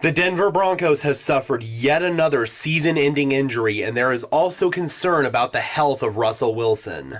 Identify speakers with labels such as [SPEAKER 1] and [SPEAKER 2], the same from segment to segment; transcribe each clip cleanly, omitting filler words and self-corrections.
[SPEAKER 1] The Denver Broncos have suffered yet another season-ending injury, and there is also concern about the health of Russell Wilson.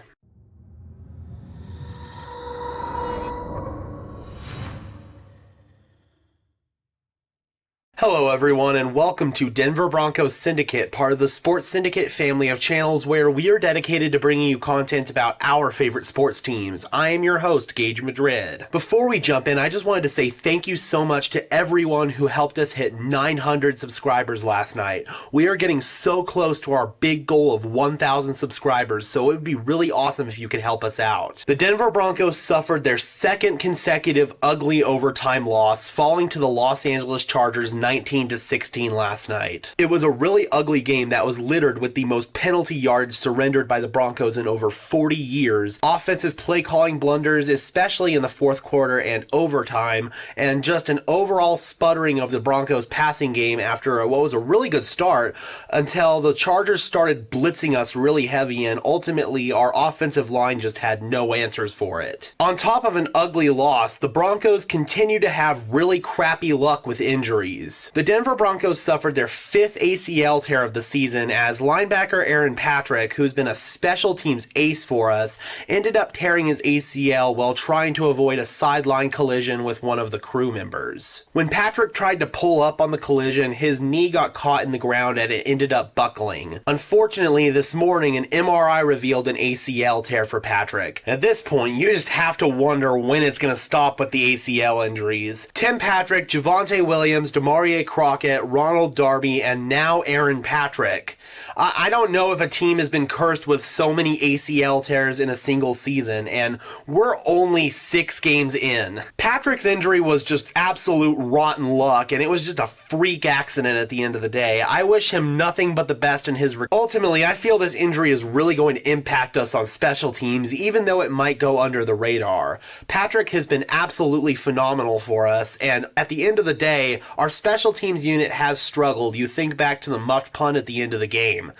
[SPEAKER 1] Hello everyone, and welcome to Denver Broncos Syndicate, part of the Sports Syndicate family of channels where we are dedicated to bringing you content about our favorite sports teams. I am your host, Gage Madrid. Before we jump in, I just wanted to say thank you so much to everyone who helped us hit 900 subscribers last night. We are getting so close to our big goal of 1,000 subscribers, so it would be really awesome if you could help us out. The Denver Broncos suffered their second consecutive ugly overtime loss, falling to the Los Angeles Chargers 19-16 last night. It was a really ugly game that was littered with the most penalty yards surrendered by the Broncos in over 40 years, offensive play calling blunders, especially in the fourth quarter and overtime, and just an overall sputtering of the Broncos passing game after what was a really good start until the Chargers started blitzing us really heavy, and ultimately our offensive line just had no answers for it. On top of an ugly loss, the Broncos continue to have really crappy luck with injuries. The Denver Broncos suffered their fifth ACL tear of the season as linebacker Aaron Patrick, who's been a special teams ace for us, ended up tearing his ACL while trying to avoid a sideline collision with one of the crew members. When Patrick tried to pull up on the collision, his knee got caught in the ground and it ended up buckling. Unfortunately, this morning an MRI revealed an ACL tear for Patrick. At this point, you just have to wonder when it's going to stop with the ACL injuries. Tim Patrick, Javonte Williams, Damari Crockett, Ronald Darby, and now Aaron Patrick. I don't know if a team has been cursed with so many ACL tears in a single season, and we're only 6 games in. Patrick's injury was just absolute rotten luck, and it was just a freak accident at the end of the day. I wish him nothing but the best in his Ultimately, I feel this injury is really going to impact us on special teams, even though it might go under the radar. Patrick has been absolutely phenomenal for us, and at the end of the day, our special teams unit has struggled. You think back to the muffed punt at the end of the game.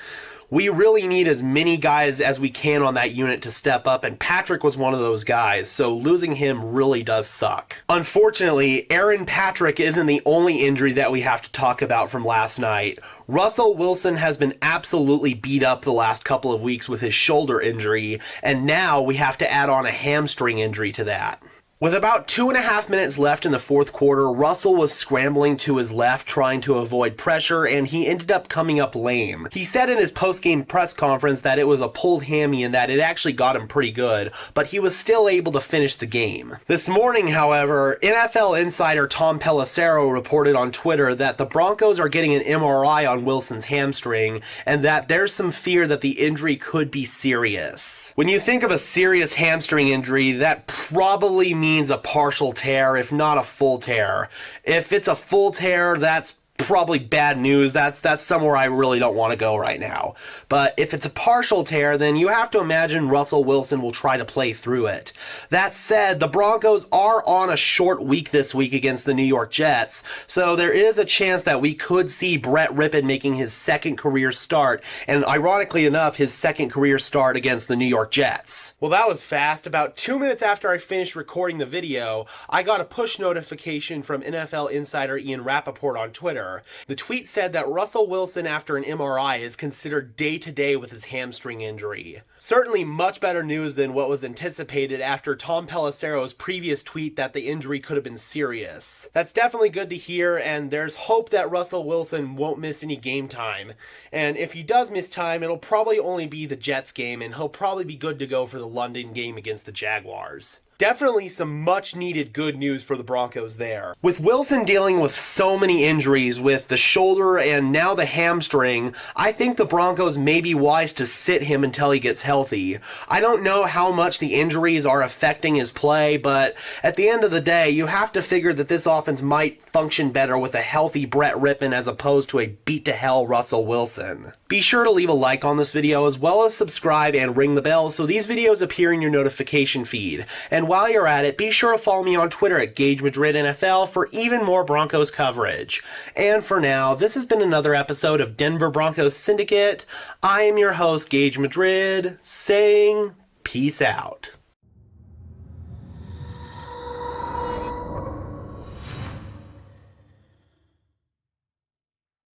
[SPEAKER 1] We really need as many guys as we can on that unit to step up, and Patrick was one of those guys, so losing him really does suck. Unfortunately, Aaron Patrick isn't the only injury that we have to talk about from last night. Russell Wilson has been absolutely beat up the last couple of weeks with his shoulder injury, and now we have to add on a hamstring injury to that. With about 2.5 minutes left in the fourth quarter, Russell was scrambling to his left trying to avoid pressure, and he ended up coming up lame. He said in his post-game press conference that it was a pulled hammy and that it actually got him pretty good, but he was still able to finish the game. This morning, however, NFL insider Tom Pelissero reported on Twitter that the Broncos are getting an MRI on Wilson's hamstring, and that there's some fear that the injury could be serious. When you think of a serious hamstring injury, that probably means a partial tear, if not a full tear. If it's a full tear, that's probably bad news. That's somewhere I really don't want to go right now. But if it's a partial tear, then you have to imagine Russell Wilson will try to play through it. That said, the Broncos are on a short week this week against the New York Jets, so there is a chance that we could see Brett Rypien making his second career start, and ironically enough, his second career start against the New York Jets. Well, that was fast. About 2 minutes after I finished recording the video, I got a push notification from NFL insider Ian Rappaport on Twitter. The tweet said that Russell Wilson after an MRI is considered day-to-day with his hamstring injury. Certainly much better news than what was anticipated after Tom Pelissero's previous tweet that the injury could have been serious. That's definitely good to hear, and there's hope that Russell Wilson won't miss any game time. And if he does miss time, it'll probably only be the Jets game, and he'll probably be good to go for the London game against the Jaguars. Definitely some much needed good news for the Broncos there. With Wilson dealing with so many injuries with the shoulder and now the hamstring, I think the Broncos may be wise to sit him until he gets healthy. I don't know how much the injuries are affecting his play, but at the end of the day, you have to figure that this offense might function better with a healthy Brett Rypien as opposed to a beat-to-hell Russell Wilson. Be sure to leave a like on this video as well as subscribe and ring the bell so these videos appear in your notification feed. And while you're at it, be sure to follow me on Twitter at Gage Madrid NFL for even more Broncos coverage. And for now, this has been another episode of Denver Broncos Syndicate. I am your host, Gage Madrid, saying peace out.